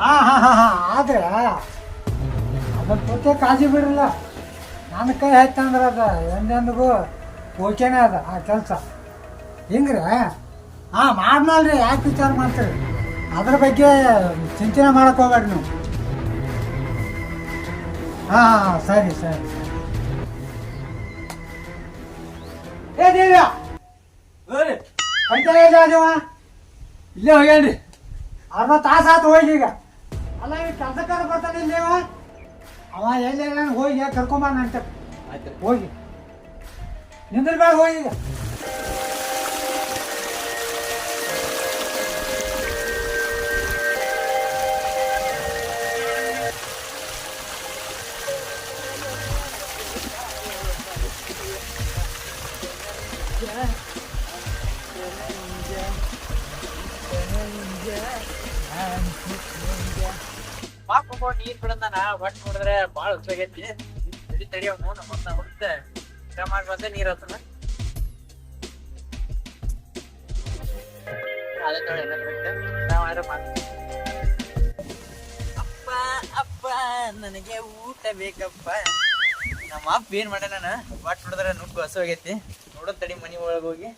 ಹಾಂ ಹಾಂ ಹಾಂ ಹಾಂ ಆದ್ರೆ ಅದ್ರ ಜೊತೆ ಕಾಳಜಿ ಬಿಡಲ್ಲ. ನನ್ನ ಕೈ ಆಯ್ತಂದ್ರೆ ಅದು ಎಂದೆಂದಿಗೂ ಓಕೆನೇ ಅದ ಆ ಕೆಲಸ. ಹಿಂಗ್ರಿ ಹಾಂ ಮಾಡ್ನಲ್ರಿ, ಯಾಕೆ ವಿಚಾರ ಮಾಡ್ತೀರಿ? ಅದ್ರ ಬಗ್ಗೆ ಚಿಂತನೆ ಮಾಡಕ್ಕೆ ಹೋಗ್ಬೇಡ್ರಿ ನೀವು. ಹಾಂ ಹಾಂ ಸರಿ ಸರಿ ಸರಿ. ಏ ದೇವ್ಯ ಕಂಟೆ ಇಲ್ಲ ಇಲ್ಲೇ ಹೋಗ್ಯಾನ್ರಿ. ಅರ್ಧ ತಾಸು ಆತು ಹೋಗಿ. ಈಗ ಅಲ್ಲ ಈಗ ಕೆಲಸಕ್ಕಾರ ಬರ್ತಾನೆ ಇಲ್ಲಿ ಅವ ಎಲ್ಲಿ ಹೋಗಿ ಕರ್ಕೊಂಬಾನ ಅಂತ ಹೋಗಿ ನಿಂದ್ರ ಬೇಡ ಹೋಗಿ. ಈಗ ಮಾಡ್ಕೊಂಡ್ ನೀರ್ ಬಿಡಂದಾನ ಒಟ್ಟು ನೋಡಿದ್ರೆ ಬಾಳ ಉಪಯೋಗೈತಿ. ತಡಿ ತಡಿ ಅವ್ನು ಮತ್ತೆ ಹುಡುಕ್ತೆ ಮಾಡಿ ಬಂದೆ ನೀರ್ ಹತ್ತನ ಅದೇ ನೋಡಿ ಎಲ್ಲ ಅಪ್ಪ ಅಪ್ಪ ನನಗೆ ಊಟ ಬೇಕಪ್ಪ. ನಮ್ಮ ಅಪ್ಪ ಏನ್ ಮಾಡ್ಯ ನಾನು ಒಟ್ಟು ನೋಡಿದ್ರೆ ನುಗ್ಗು ಹಸು ಆಗೈತಿ. ನೋಡೋದ್ ತಡಿ ಮನಿ ಒಳಗೆ ಹೋಗಿ.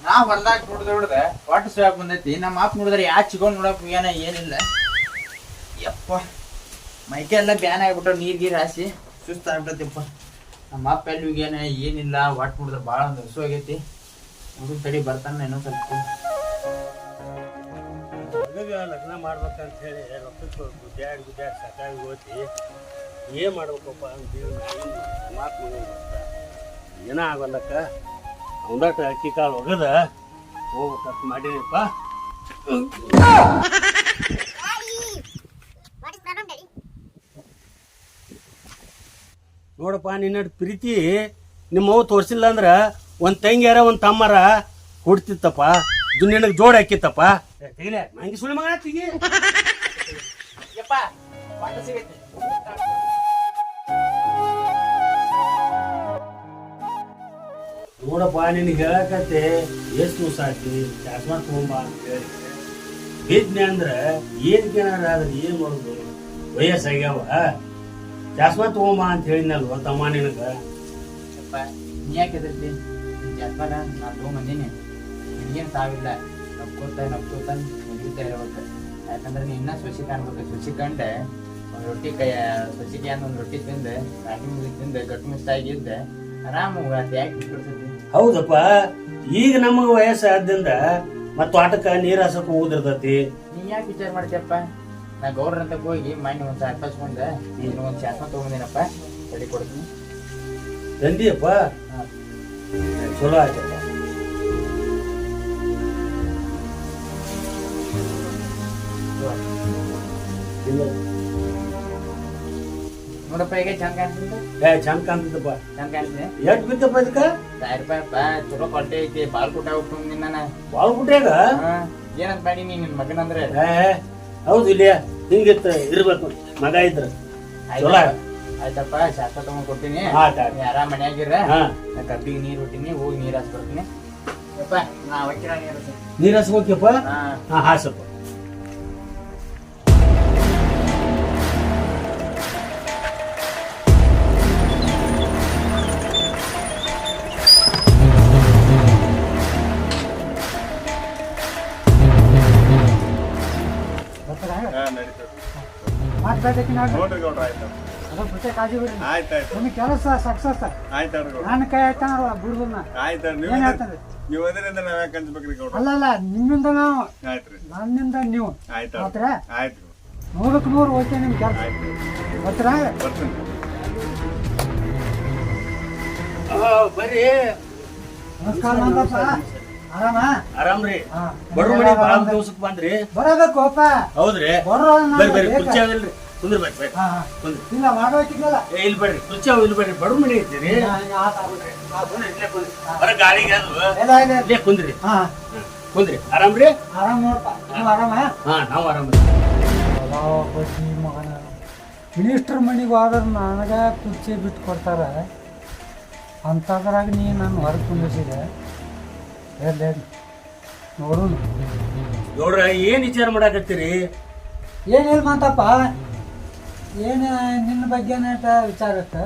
ನಾ ಹೊಲ್ದಾಗ ನೋಡ್ದೆ ಒಟ್ಟು ಸುಯಾಕ್ ಬಂದೈತಿ. ನಮ್ಮ ಅಪ್ಪ ನೋಡಿದ್ರೆ ಯಾ ಚಿಕೊಂಡ್ ನೋಡಕ್ ಏನ ಏನಿಲ್ಲ. ಯಪ್ಪ ಮೈಕೆ ಎಲ್ಲ ಬ್ಯಾನ್ ಆಗ್ಬಿಟ್ಟು ನೀರ್ ಗೀರ್ ಹಾಸಿ ಸುಸ್ತ ಆಗ್ಬಿಟ್ಟತಿಪ್ಪ. ನಮ್ಮ ಅಪ್ಪ ಎಲ್ಲಿ ಹೋಗ್ಯಾನ ಏನಿಲ್ಲ. ಒಟ್ಟು ನೋಡಿದ್ರೆ ಭಾಳ ಒಂದು ಹಸು ಆಗೈತಿ. ಹುಡುಗ ತಡಿ ಬರ್ತಾನ ಇನ್ನೊಂದ್ ಸ್ವಲ್ಪ. ಲಗ್ನ ಮಾಡ್ಬೇಕಂತ ಹೇಳಿ ರೊಕ್ಕಕ್ಕೆ ಗುಡ್ಡ್ಯಾಡಿ ಸಾಕಾಗಿ ಹೋಗಿ ಏನ್ ಮಾಡ್ಬೇಕಪ್ಪ ಮಾತು ಏನ ಆಗಲ್ಲಕ್ಕ ಅವದಾಟ ಅಕ್ಕಿ ಕಾಳು ಒಗದ ಹೋಗ್ಬೇಕಂತ ಮಾಡೀನಿಪ್ಪ. ನೋಡಪ್ಪ ನಿನ್ನ ಪ್ರೀತಿ ನಿಮ್ಮವ್ ತೋರ್ಸಿಲ್ಲ ಅಂದ್ರ ಒಂದ್ ತಂಗಿಯಾರ ಒಂದ್ ತಮ್ಮರ ಹುಡ್ತಿತ್ತಪ್ಪ. ನಿನಗೆ ಜೋಡ್ ಹಾಕಿತ್ತಪ್ಪ. ತೆಗಿಲೆ ಮಂಗಿ ಸುಳಿ ಮಗ ತೆಗಿ. ನೋಡಪ್ಪ ನಿನಗೆ ಹೇಳಕತ್ತೆ ಎಷ್ಟು ದಿವಸ ಆಯ್ತಿ ಚಾಸ್ಮಾ ತಗೊಂಬ ಅಂತ ಹೇಳಿ ಬಿದ್ನೆ ಅಂದ್ರ ಏನ್ಕೇನಾರ ಆದ್ರೆ ಏನ್ ಮಾಡೋದು? ವಯಸ್ಸಾಗ್ಯಾವ ಚಾಸ್ಮಾ ತಗೊಂಬ ಅಂತ ಹೇಳಿದ್ನಲ್ವ ತಮ್ಮ ನಿನಗ. ನೀ ಯಾಕೆ ಎದರ್ತಿ? ಜಾಸ್ಮಾನ ನಾ ತಗೊಂಬಂದೀನಿ. ನಿನ್ಗೇನು ಸಾವಿಲ್ಲ. ನಪ್ಕೋತ ಮುಗಿತಾ ಇರ್ಬೇಕು. ಯಾಕಂದ್ರೆ ನೀ ಇನ್ನ ಸೊಸಿ ಕಾಣ್ಬೇಕು. ಸೊಸಿ ಕಂಡೆ ಒಂದು ರೊಟ್ಟಿ ಸೊಸಿಗೆ ಅಂತ ಒಂದು ರೊಟ್ಟಿ ತಿಂದೆ ರಾಗಿ ಮುಗಿ ತಿಂದೆ ಗಟ್ಟು ಮಿಸ್ಟಾಗಿದ್ದೆ ಆರಾಮ ಯಾಕೆ ಬಿಟ್ಕೊಡ್ತೈತಿ? ಹೌದಪ್ಪ, ಈಗ ನಮಗ ವಯಸ್ಸಾದ್ರಿಂದ ಮತ್ತ ತೋಟಕ್ಕ ನೀರ್ ಹಾಸಕ್ ಹೋಗಿರ್ತೈತಿ. ನೀ ಯಾಕೆ ವಿಚಾರ ಮಾಡ್ತೀಯಪ್ಪ? ನಾ ಗೌಡ್ರ ಅಂತ ಹೋಗಿ ಮೈಂಡ್ ಒಂದ್ ಸಾಕಸ್ಕೊಂಡೆ. ನೀನು ಒಂದ್ ಶಾಸ್ತ್ರ ತಗೊಂಡಿನಪ್ಪ, ತಡಿ ಕೊಡ್ತೀನಿ. ತಂದಿಯಪ್ಪ, ಚಲೋ ಆಯ್ತಪ್ಪ. ನೋಡಪ್ಪ ಈಗ ಚಂದ ಕಾಣ್ತಿದ್ದ. ಚಂದ ಕಾಣ್ತದಪ್ಪ. ಚಂದ ಕಾಣ್ತಿದೆ. ಎಷ್ಟ್ ಬಿತ್ತಪ್ಪ ಇದಕ್ಕ? ₹1000 ಚಲೋ ಕ್ವಾಲಿಟಿ ಐತಿ. ಬಾಲ್ಕುಟ ಹೋಗ್ತೀನಿ ನಾನು. ಬಾಳ್ಗುಟ್ಯಾಗ ಏನಂತ ಮಾಡಿ ನಿನ್ ಮಗನಂದ್ರೆ? ಹೌದು, ಇಲ್ಲ ಹಿಂಗಿತ್ತ ಇರ್ಬೇಕು ಮಗ ಇದ್ರ. ಆಯ್ತಪ್ಪ, ಶಾಸ್ತ್ರ ತಗೊಂಡ್ ಕೊಡ್ತೀನಿ. ಆರಾಮ್ ಮನ್ಯಾಗಿರ. ನಾ ಕಬ್ಬಿಗೆ ನೀರ್ ಬಿಟ್ಟಿನಿ, ಹೋಗಿ ನೀರ್ ಹಾಸ್ ಬರ್ತೀನಿ. ಯಪ್ಪ ನಾ ಅವಕ್ಕಿರ ನೀರ್ ಹಾಸ್ಬೇಕಪ್ಪ. ಹಾಸಪ್ಪ. ಕಾಳಜಿ ಬಿಡ್ರಿ. ನಿಮ್ಗೆ ಕೆಲಸ ಸಕ್ಸಸ್ ನನ್ನ ಕೈ ಆಯ್ತಾನ ಬಿಡುದನ್ನ. ಏನ್ ಹೇಳ್ತಾನೆ? ಅಲ್ಲ ನಿಮ್ಮಿಂದ ನಾವು, ನನ್ನಿಂದ ನೀವು. ಆತ್ರ 100ಕ್ಕೆ 100 ಓಕೆ ನಿಮ್ ಕೆಲಸ. ಗೊತ್ತರ? ಬರ್ರಿ. ನಮಸ್ಕಾರ ಮಂದಪ್ಪ. ಆರಾಮ? ಆರಾಮ್ರಿ. ಬಡ್ರ ಮನೆ ಬಾಳ ದಿವಸಕ್ಕೆ ಬಂದ್ರಿ. ಬರಬೇಕು ಅಪ್ಪ. ಹೌದ್ರಿ. ಬರ್ರಿ ಕುರ್ಚಿ ಅದಿಲ್ರಿ, ಕುಂದ್ರಿ ಬರ್ರಿ. ಇಲ್ಲ ಮಾಡ್ಬೇಕಿದ್ದಲ್ಲ. ಇಲ್ಲಿ ಬರ್ರಿ, ಕುರ್ಚಿ ಅವ್ ಇಲ್ಲಿ ಬರ್ರಿ. ಬಡ್ರ ಮನೆ ಐತಿರಿ. ಬರ ಗಾಳಿಗೆ ಇಲ್ಲೇ ಕುಂದ್ರಿ. ಕುಂದ್ರಿ. ಆರಾಮ್ರಿ? ಆರಾಮ್ ನೋಡಪ್ಪ. ನೀವು ಆರಾಮ? ನಾವು ಆರಾಮ್ರಿ. ಮಗನ ಮಿನಿಸ್ಟರ್ ಮನೆಗೆ ಹೋದ್ರೆ ನನಗ ಕುರ್ಚಿ ಬಿಟ್ಟು ಕೊಡ್ತಾರ. ಅಂಥದ್ರಾಗ ನೀ ನಾನು ಹೊರಗೆ ಕುಂದಿಸಿದೆ. ಎಲ್ಲಿ ನೋಡೋಣ. ನೋಡ್ರ ಏನ್ ವಿಚಾರ ಮಾಡಾಕತ್ತೀರಿ? ಏನಿಲ್ಲ ಮಾತಪ್ಪ, ಏನು ನಿನ್ನ ಬಗ್ಗೆನೇ ವಿಚಾರ ಇತ್ತ.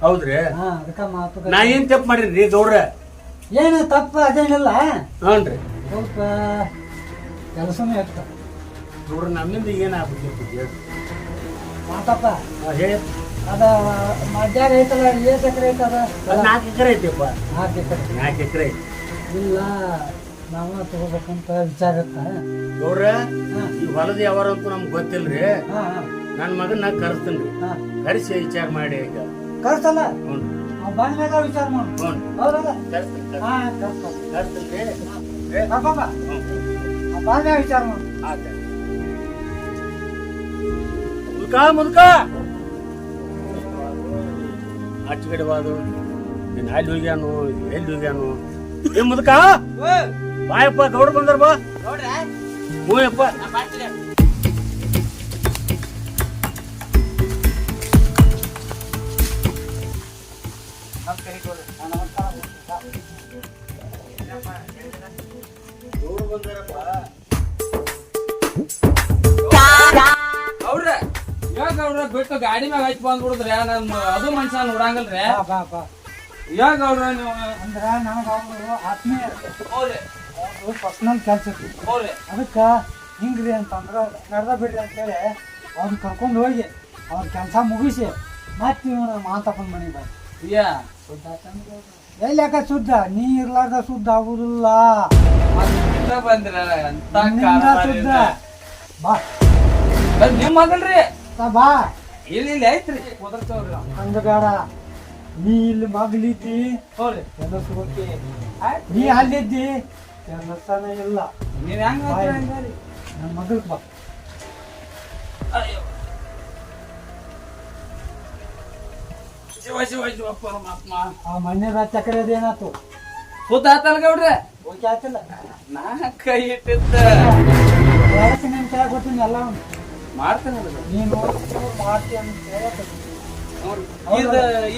ಹೌದ್ರಿ? ಹಾ, ಅದಕ್ಕೆ ಮಾತು. ನಾ ಏನ್ ತಪ್ಪು ಮಾಡಿರಿ ಗೌಡ್ರ? ಏನು ತಪ್ಪು ಅದೇನಿಲ್ಲ, ಹ್ಞೂನ್ರಿ. ಸ್ವಲ್ಪ ಕೆಲಸನೂ ಇತ್ತ. ನೋಡ್ರಿ ನಮ್ಮಿಂದ ಏನಾಗ್ಬಿಟ್ಟು ಮಾತಪ್ಪ ಹೇಳಿ. ಅದ ಮಧ್ಯಾಹ್ನ ಐತಲ್ಲ, ಎಷ್ಟು ಎಕರೆ ಐತದ? 4 ಎಕರೆ ಐತಿಪ್ಪ. 4 ಎಕರೆ. 4 ಎಕರೆ ಐತಿ. ಇಲ್ಲ, ನಾವು ತಗೋಬೇಕಂತ ವಿಚಾರ ಇತ್ತ. ಗೌಡ್ರ ಈ ಹೊಲದ ಯಾವಾರ ಅಂತೂ ನಮ್ಗೆ ಗೊತ್ತಿಲ್ರಿ. ಹಾಂ ಹಾಂ, ನನ್ನ ಮಗನ ಕರೆಸ್ತೀನಿ. ಹಾಂ ಕರೆಸಿ ವಿಚಾರ ಮಾಡಿ ಈಗ. ಕಳ್ಸಲ್ಲ, ಹ್ಞೂ ಬಂದ ಮೇಲೆ ವಿಚಾರ ಮಾಡಿ. ಹ್ಞೂ ಹೌದಲ್ಲ? ಕರೆಸ್ತೀನಿ ಹಾಂ, ಕಳ್ಸಲ್ಲ. ಕರೆಸ್ತೀನಿ. ಪಾಪ ಬಂದ ಮೇಲೆ ವಿಚಾರ ಮಾಡಿ. ಮುದುಕ ಅಚ್ಚಗಡವಾದು ನೀನ್ ಅಲ್ಲಿ ಹೋಗ್ಯಾನು ಎಲ್ಲಿ ಹೋಗ್ಯಾನು? ಏ ಮುದುಕ ಬಾಯಪ್ಪ, ಗೌಡ ಬಂದಾರ ಬಾ. ಹ್ಞೂಯಪ್ಪ. ಗೌಡ ಬಂದಾರಪ್ಪ. ಅವ್ರ ಯಾಕ ಅವ್ರ ಬಿಟ್ಟು ಗಾಡಿ ಮ್ಯಾಗ ಹಚ್ಚಿ ಬಂದ್ಬಿಡುದ್ರಿ, ನಮ್ ಅದು ಮನುಷ್ಯ ನೋಡಂಗಲ್ರಿ. ಬಾ ಬಾ, ಯಾಕ ಅವ್ರ ನೀವು ಅಂದ್ರೆ ನನಗೆ ಅವರು ಆತ್ಮೀಯ, ಹೋರಿ ಅವರು ಪರ್ಸನಲ್ ಕೆಲಸ ಇತ್ತು. ಹೋರಿ ಅದಕ್ಕೆ ಹಿಂಗ್ರಿ ಅಂತಂದ್ರೆ ನಡೆದ ಬಿಡ್ರಿ ಅಂತೇಳಿ ಅವ್ರನ್ನ ಕರ್ಕೊಂಡು ಹೋಗಿ ಅವ್ರ ಕೆಲಸ ಮುಗಿಸಿ ಮತ್ತೆ ಇವ್ನು ಮಾತಪ್ಪನ ಮನೆಗೆ ಬಂದು ಯಾ ಎಲ್ಲಿ ಯಾಕೆ ಶುದ್ಧ, ನೀ ಇರ್ಲಾರ್ದ ಶುದ್ಧ ಆಗುದಿಲ್ಲ. ಬಂದ್ರ ಅಂತ ನಿನ್ನಿಂದ ಶುದ್ಧ. ಬಾ ನಿಮ್ ಮಗಳ್ರಿ, ಬಾ. ಇಲ್ಲಿ ಐತ್ರಿ ಕುದರ್ತವ್ರಿ. ಹಂಗ ಬೇಡ, ನೀ ಇಲ್ಲಿ ಮಗಳಿದ್ದಿ ಹೋರಿ ಕೆಲಸ ಹೋಗಿ, ನೀ ಅಲ್ಲಿದ್ದಿ ಕೆಲಸನೇ ಇಲ್ಲ. ನೀವ್ ಹೆಂಗ ನನ್ನ ಮಗಳ್ಗೆ ಬಾ. ಶಿವ ಶಿವ ಶಿವ ಪರಮಾತ್ಮ. ಆ ಮಣ್ಣೆ ಚಕ್ರದ ಏನಾಯ್ತು? ಸುದ್ದ ಆತಲ್ ಗೌಡ್ರೆ? ಓಕೆ ಆಯ್ತಿಲ್ಲ, ನಾ ಕೈ ಇಟ್ಟಿದ್ದ ಯಾಕೆ ನೀನು ಕೈ ಕೊಡ್ತೀನಿ ಎಲ್ಲ ಮಾಡ್ತೇನೆ. ನೀನು ಮಾಡ್ತೀಯ ಅಂತ ಹೇಳಕತ್ತೀನಿ.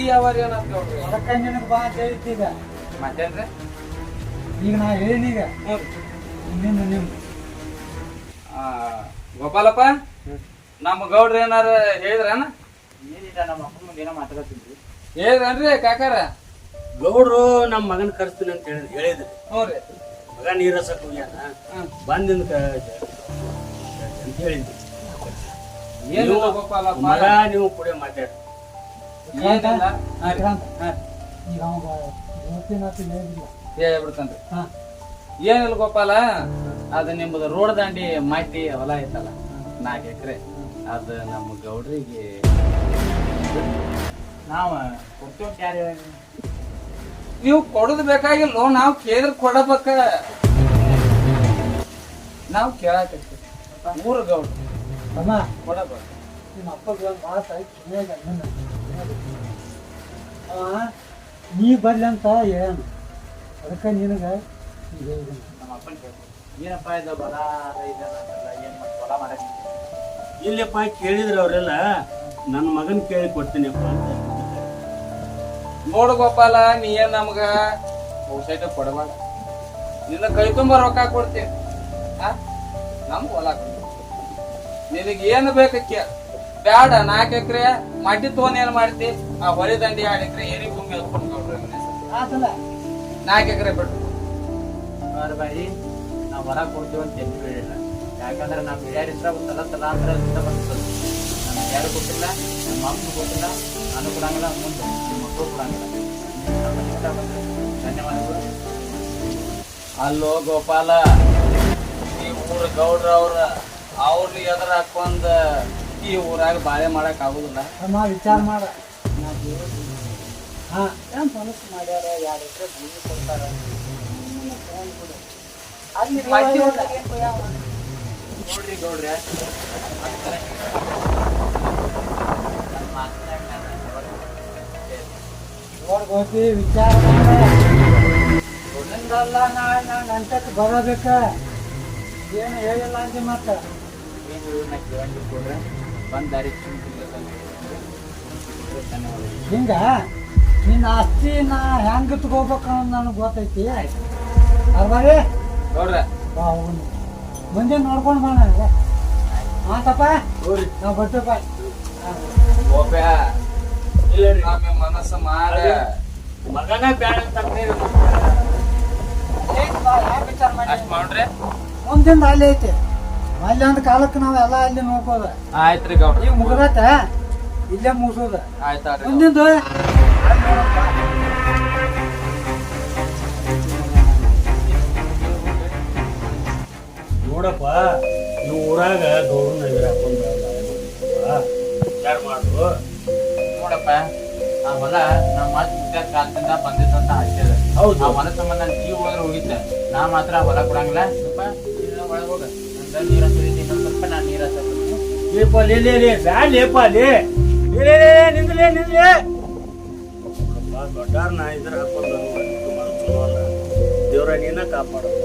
ಈ ಯಾವಾರ ಏನಾತ್ ಗೌಡ್ರಿ? ಅದಕ್ಕೆ ನಿನಗೆ ಬಾ ಅಂತ ಹೇಳಿದ್ದೀಗ. ಮತ್ತೇನ್ರಿ? ಈಗ ನಾ ಹೇಳಿನೀಗ ಹ್ಞೂ ನಿನ್ನ ನಿಮ್ಮ ಗೋಪಾಲಪ್ಪ, ನಮ್ಮ ಗೌಡ್ರ ಏನಾರ ಹೇಳಿದ್ರನ? ಏನಿಲ್ಲ, ನಮ್ಮ ಅಪ್ಪನ ಮುಂದೆ ಏನೋ ಮಾತಾಡ್ತಿದ್ರಿ. ಹೇಳಿದ್ರನ್ರಿ ಕಾಕಾರ? ಗೌಡ್ರು ನಮ್ಮ ಮಗನ ಕರೆಸ್ತೀನಿ ಅಂತ ಹೇಳಿದ್ರಿ. ಹ್ಞೂ ರೀ. ಮಗ ನೀರ್ ಹಸಕ್ ಹೋಗ್ಯಾನ, ಬಂದಿಂದ ಅಂತ ಹೇಳಿದ್ರಿ. ಏನಿಲ್ಲ ಗೋಪಾಲಪ್ಪ, ಮಗ ನೀವು ಕೂಡ ಮಾತಾಡ್ರಿ. ಏನಿಲ್ಲ. ಈಗ ಅವಾಗ ಹೇಳಿಲ್ಲ. ಹೇಳ್ಬಿಡ್ತನ್ರಿ. ಹಾ, ಏನಿಲ್ಲ ಗೋಪಾಲ, ಅದ ನಿಮ್ಮದು ರೋಡ್ ದಾಂಡಿ ಮಾಹಿತಿ ಹೊಲ ಐತಲ್ಲ 4 ಎಕರೆ, ಅದ ನಮ್ಮ ಗೌಡ್ರಿಗೆ ನಾವ್ ಕೊಡ್ತೀವಿ ಅಂತ ಯಾರು ಹೇಳಿ? ನೀವು ಕೊಡೋದು ಬೇಕಾಗಿಲ್ಲ, ನಾವು ಕೇಳಿದ್ರೆ ಕೊಡಬೇಕ. ನಾವು ಕೇಳಾಕತ್ತೀವಿ, ಊರ ಗೌಡ್ರು ಅಮ್ಮ ಕೊಡಬೇಕು. ನಿಮ್ಮ ಅಪ್ಪಗೆ ಒಂದು ಮಾತು ಆಯ್ತು. ನೀ ಬರ್ಲಿ ಅಂತ ಹೇಳೋಣ, ಅದಕ್ಕೆ ನಿನಗೆ ಹೇಳಿದ್ದೀನಿ. ನಮ್ಮ ಅಪ್ಪನ ಕೇಳ್ಬೇಕು. ಏನಪ್ಪ ಇದು ಹೊಲ ಇದೆಲ್ಲ ಏನ್ ಮಾಡಿ ಹೊಲ ಮಾಡಕ್ ಇಲ್ಲಪ್ಪ ಕೇಳಿದ್ರ ಅವರೆಲ್ಲ, ನನ್ನ ಮಗನ್ ಕೇಳಿ ಕೊಡ್ತೀನಿಪ್ಪ ಅಂತ. ನೋಡು ಗೋಪಾಲ, ನೀ ಏನ್ ನಮ್ಗ ಔಷಧ ಕೊಡಬೇಡ, ನಿನ್ನ ಕೈ ತುಂಬ ರೊಕ್ಕ ಕೊಡ್ತೀನಿ. ನಮ್ಗೆ ಹೊಲ ಕೊಡ್ತೀನಿ, ನಿನಗೆ ಏನು ಬೇಕಕ್ಕೆ ಬ್ಯಾಡ. 4 ಎಕರೆ ಮಡ್ಡಿ ತಗೊಂಡ್ ಏನ್ ಮಾಡ್ತಿ? ಆ ಹೊಳೆ ದಂಡಿ 2 ಎಕರೆ ಏರಿ ಭೂಮಿ ಹೊತ್ಕೊಂಡು ಗೌಡ್ರ ಆತಲ್ಲ 4 ಎಕರೆ ಬಿಟ್ಟು ಬಾರಿ ನಾವು ಹೊಲ ಕೊಡ್ತೀವಿ ಅಂತ ಎಲ್ಲಿ ಹೇಳಿಲ್ಲ. ಯಾಕಂದ್ರೆ ನಮ್ಮ ಹಿರಿಯರ ಇಷ್ಟ ತಲಾಂತರ ಬರ್ತದೆ. ನಮ್ಗೆ ಯಾರು ಕೊಟ್ಟಿಲ್ಲ, ನಮ್ಮ ಅಮ್ಮನೂ ಕೊಟ್ಟಿಲ್ಲ, ನಾನು ಕೊಡಂಗಿಲ್ಲ, ಮುಂದೆ ನಿಮ್ಮ ಮಕ್ಕಳು ಕೊಡಂಗಿಲ್ಲ. ಧನ್ಯವಾದಗಳು. ಅಲ್ಲೋ ಗೋಪಾಲ, ಈ ಊರ ಗೌಡ್ರ ಅವ್ರನ್ನ ಎದುರು ಹಾಕೊಂಡ್ ಈ ಊರಾಗ ಬಾಳೆ ಮಾಡಕ್ ಆಗುದಿಲ್ಲ. ಅಮ್ಮ ವಿಚಾರ ಮಾಡ. ಹಾಂ, ಏನು ಮನಸ್ಸು ಮಾಡ್ಯಾರ, 2 ಎಕರೆ ಭೂಮಿ ಕೊಡ್ತಾರ. ಅಲ್ಲಿ ನೋಡ್ರಿ ಗೌಡ್ರೆ, ನೋಡ್ಕೋತಿ ವಿಚಾರ ಮಾಡ. ಒಂದಲ್ಲ ನಾಳೆ ನಾನು ಅಂಟಕ್ಕೆ ಬರಬೇಕ. ಏನು ಹೇಳಿಲ್ಲ ಅಂತೆ ಮತ್ತೆ ಏನು ನಾ ಕೇಳಂಗಿಲ್ಲ ಕೊಡ್ರೆ, ಬಂದ್ ದಾರಿ ಧನ್ಯವಾದಗಳು. ಹಿಂಗ ನಿನ್ನ ಆಸ್ತಿ ನಾ ಹೆಂಗೆ ತಗೋಬೇಕು ಅನ್ನೋದು ನನಗೆ ಗೊತ್ತೈತಿ. ಅರ್ಬಾರಿ ನೋಡ್ರ ಬಾ ಹೋಗೋಣ ಮುಂದೆ ನೋಡ್ಕೊಂಡು ಬಾ ನನಗೆ ಹಾಂ ತಪ್ಪ ನೋಡ್ರಿ ನಾವು ಬರ್ತೇಪ್ಪ ಓಪ್ಯಾ ಇಲ್ಲ ರೀ ನಮ್ಮ ಮನಸ್ಸು ಮಾರ ಮಗನ ಬ್ಯಾಡ ಅಂತ ಯಾಕೆ ವಿಚಾರ ಮಾಡಿ ಅಷ್ಟ್ ಮಾಡ್ರಿ ಮುಂದಿಂದ ಅಲ್ಲಿ ಐತಿ ಅಲ್ಲಿ ಒಂದು ಕಾಲಕ್ಕೆ ನಾವೆಲ್ಲ ಅಲ್ಲಿ ನೋಡ್ಕೋದ ಆಯ್ತ್ರಿ ಗೌಡ್ರ ಈಗ ಮುಗ್ದತ್ತ ಇಲ್ಲೇ ಮುಗಿಸೋದ ಆಯ್ತಾಡ್ರಿ ಮುಂದಿಂದು ನೋಡಪ್ಪ ಈ ಊರಾಗ ಗೌರವ ನಗರ ವಿಚಾರ ಮಾಡು ನೋಡಪ್ಪ ಆ ಹೊಲ ನಮ್ಮ ಮಾತು ಮುತ್ಯಾರ ಕಾಲದಿಂದ ಬಂದಿದ್ದಂತ ಆಸೆ ಅದ ಹೌದು. ಆ ಹೊಲ ಸಂಬಂಧ ನನ್ ಜೀವ ಹೋದ್ರೆ ಹೋಗಿದ್ದೆ ನಾ ಮಾತ್ರ ಆ ಹೊಲ ಕೊಡಂಗಿಲ್ಲ ಸ್ವಲ್ಪ ಒಳಗೆ ಹೋಗ ನಂದ ನೀರ ಸುರಿತಿ ಇನ್ನೊಂದ್ ಸ್ವಲ್ಪ ನಾನು ನೀರ ಹಾಕ್ತೀನಿ. ಲೇಪ ಲೇ ಬ್ಯಾಡ ಲೇಪ ಲೇ ನಿಂದ್ಲೇ ದೊಡ್ಡಾರ ನಾ ಇದ್ರ ಹಾಕೊಂಡು ದೇವ್ರ ನೀನ ಕಾಪಾಡಪ್ಪ